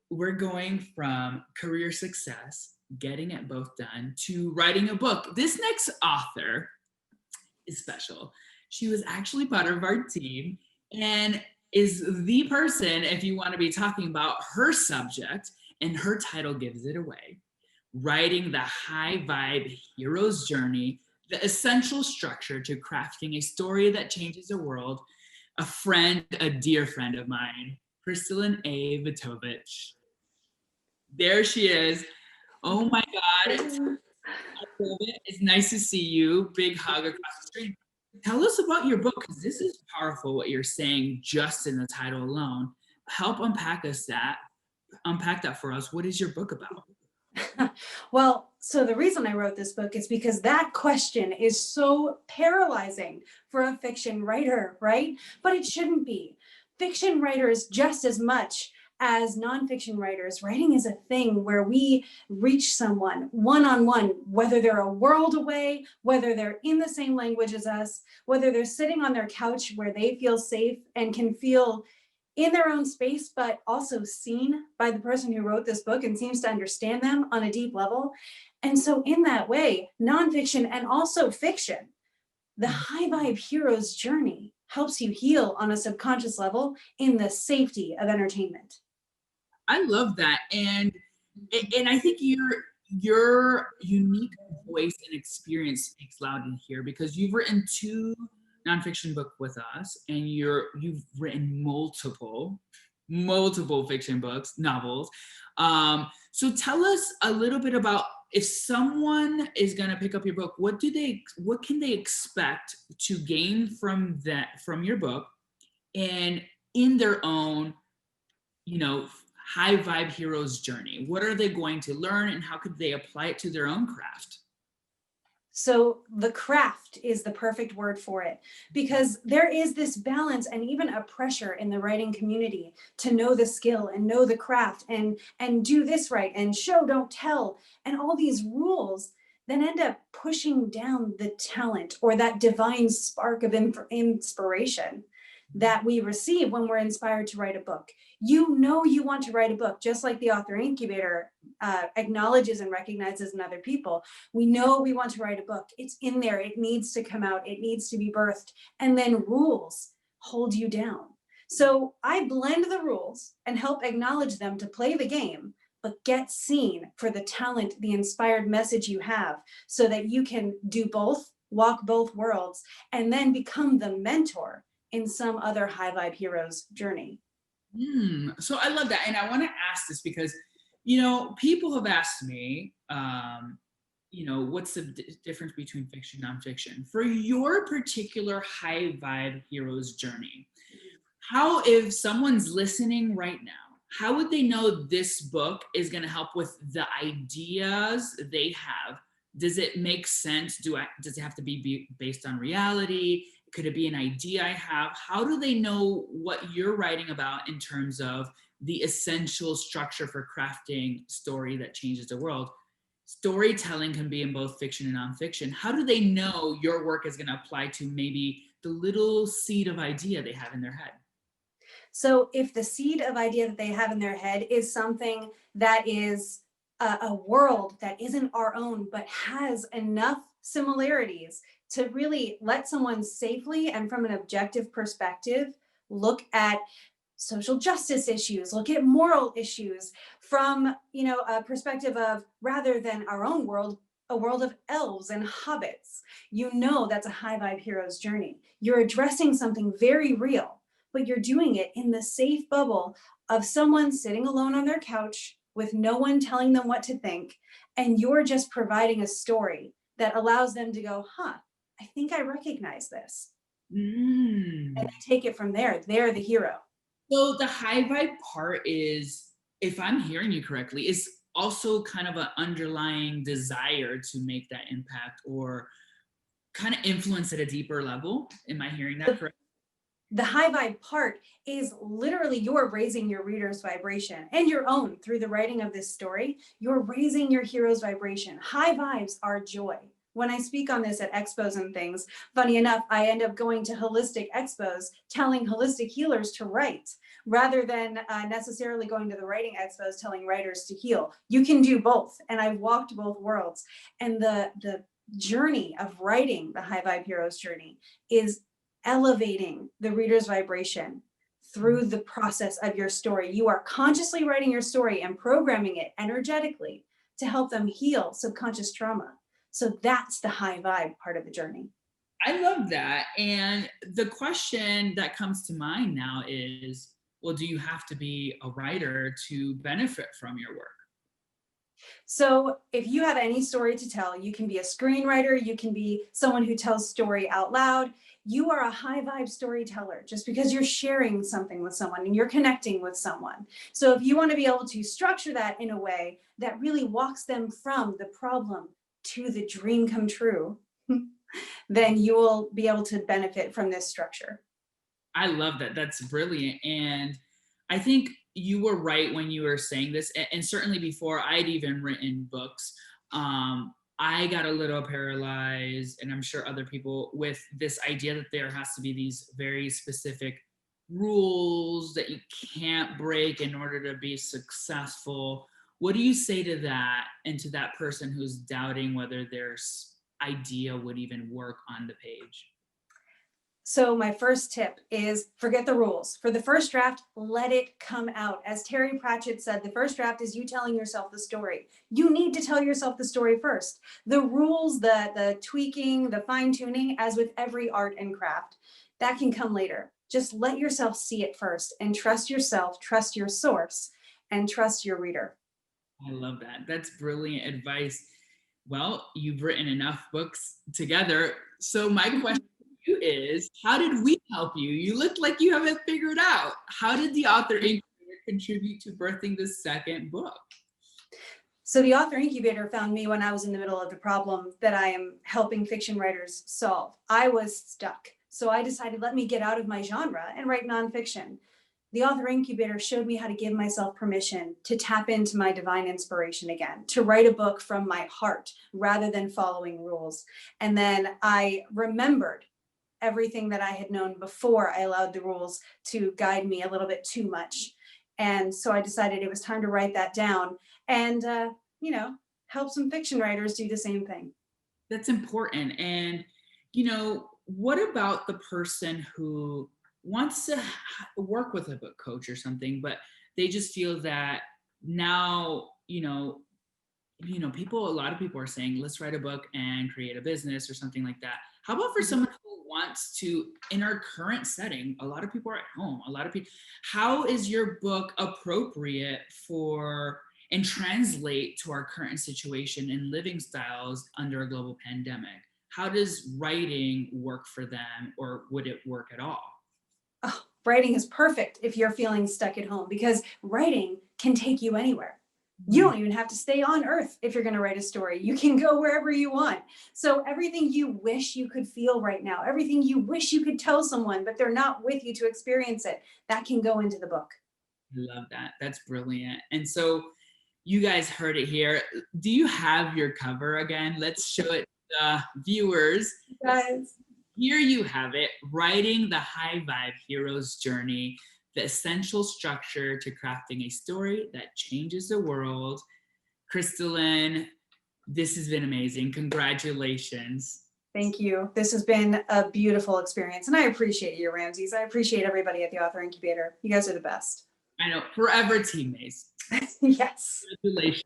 we're going from career success, getting it both done, to writing a book. This next author is special. She was actually part of our team and is the person, if you want to be talking about her subject, and her title gives it away, writing the high vibe hero's journey, the essential structure to crafting a story that changes the world. A friend, a dear friend of mine, Kristalyn Vetovich. There she is. Oh my God. It's nice to see you. Big hug across the street. Tell us about your book, because this is powerful what you're saying just in the title alone. Help unpack that for us. What is your book about? Well, so the reason I wrote this book is because that question is so paralyzing for a fiction writer, right? But it shouldn't be. Fiction writers, just as much as nonfiction writers, writing is a thing where we reach someone one-on-one, whether they're a world away, whether they're in the same language as us, whether they're sitting on their couch where they feel safe and can feel in their own space, but also seen by the person who wrote this book and seems to understand them on a deep level. And so in that way, nonfiction and also fiction, the high vibe hero's journey helps you heal on a subconscious level in the safety of entertainment. I love that. And I think your unique voice and experience speaks loud in here, because you've written two nonfiction book with us, and you've written multiple fiction books, novels. So tell us a little bit about, if someone is going to pick up your book, what can they expect to gain from your book, and in their own, you know, high vibe hero's journey? What are they going to learn, and how could they apply it to their own craft? So the craft is the perfect word for it, because there is this balance and even a pressure in the writing community to know the skill and know the craft and do this right and show, don't tell, and all these rules then end up pushing down the talent or that divine spark of inspiration that we receive when we're inspired to write a book. You know you want to write a book, just like the author incubator acknowledges and recognizes in other people. We know we want to write a book. It's in there. It needs to come out. It needs to be birthed. And then rules hold you down. So I blend the rules and help acknowledge them to play the game, but get seen for the talent, the inspired message you have, so that you can do both, walk both worlds, and then become the mentor in some other high vibe hero's journey. So I love that. And I want to ask this because, people have asked me, what's the difference between fiction and nonfiction? For your particular high vibe hero's journey, how, if someone's listening right now, how would they know this book is going to help with the ideas they have? Does it make sense? Does it have to be based on reality? Could it be an idea I have? How do they know what you're writing about in terms of the essential structure for crafting story that changes the world? Storytelling can be in both fiction and nonfiction. How do they know your work is going to apply to maybe the little seed of idea they have in their head? So if the seed of idea that they have in their head is something that is a world that isn't our own, but has enough similarities to really let someone safely and from an objective perspective look at social justice issues, look at moral issues from, a perspective of, rather than our own world, a world of elves and hobbits, that's a high vibe hero's journey. You're addressing something very real, but you're doing it in the safe bubble of someone sitting alone on their couch with no one telling them what to think. And you're just providing a story that allows them to go, I think I recognize this. And they take it from there. They're the hero. So the high vibe part is, if I'm hearing you correctly, is also kind of an underlying desire to make that impact or kind of influence at a deeper level. Am I hearing that correctly? The high vibe part is literally you're raising your reader's vibration and your own through the writing of this story. You're raising your hero's vibration. High vibes are joy. When I speak on this at expos and things, funny enough, I end up going to holistic expos telling holistic healers to write rather than necessarily going to the writing expos telling writers to heal. You can do both. And I've walked both worlds. And the journey of writing the High Vibe Heroes journey is elevating the reader's vibration through the process of your story. You are consciously writing your story and programming it energetically to help them heal subconscious trauma. So that's the high vibe part of the journey. I love that. And the question that comes to mind now is, well, do you have to be a writer to benefit from your work? So if you have any story to tell, you can be a screenwriter, you can be someone who tells story out loud. You are a high vibe storyteller just because you're sharing something with someone and you're connecting with someone. So if you want to be able to structure that in a way that really walks them from the problem to the dream come true, then you will be able to benefit from this structure. I love that. That's brilliant. And I think you were right when you were saying this. And certainly before I'd even written books, I got a little paralyzed, and I'm sure other people, with this idea that there has to be these very specific rules that you can't break in order to be successful. What do you say to that, and to that person who's doubting whether their idea would even work on the page? So my first tip is forget the rules. For the first draft, let it come out. As Terry Pratchett said, the first draft is you telling yourself the story. You need to tell yourself the story first. The rules, the tweaking, the fine tuning, as with every art and craft, that can come later. Just let yourself see it first and trust yourself, trust your source, and trust your reader. I love that. That's brilliant advice. Well, you've written enough books together. So my question to you is, how did we help you? You look like you have it figured out. How did the author incubator contribute to birthing the second book? So the author incubator found me when I was in the middle of the problem that I am helping fiction writers solve. I was stuck. So I decided, let me get out of my genre and write nonfiction. The author incubator showed me how to give myself permission to tap into my divine inspiration again, to write a book from my heart rather than following rules. And then I remembered everything that I had known before I allowed the rules to guide me a little bit too much. And so I decided it was time to write that down and, help some fiction writers do the same thing. That's important. And, what about the person who wants to work with a book coach or something, but they just feel that now, a lot of people are saying, let's write a book and create a business or something like that. How about for someone who wants to, in our current setting, a lot of people are at home, how is your book appropriate for and translate to our current situation and living styles under a global pandemic? How does writing work for them, or would it work at all? Oh, writing is perfect if you're feeling stuck at home because writing can take you anywhere. You don't even have to stay on earth if you're going to write a story. You can go wherever you want. So everything you wish you could feel right now, everything you wish you could tell someone, but they're not with you to experience it, that can go into the book. I love that. That's brilliant. And so you guys heard it here. Do you have your cover again? Let's show it to the viewers. Guys. Here you have it, Writing the High Vibe Hero's Journey, the essential structure to crafting a story that changes the world. Kristalyn, this has been amazing. Congratulations. Thank you. This has been a beautiful experience. And I appreciate you, Ramses. I appreciate everybody at the Author Incubator. You guys are the best. I know, forever teammates. Yes. Congratulations.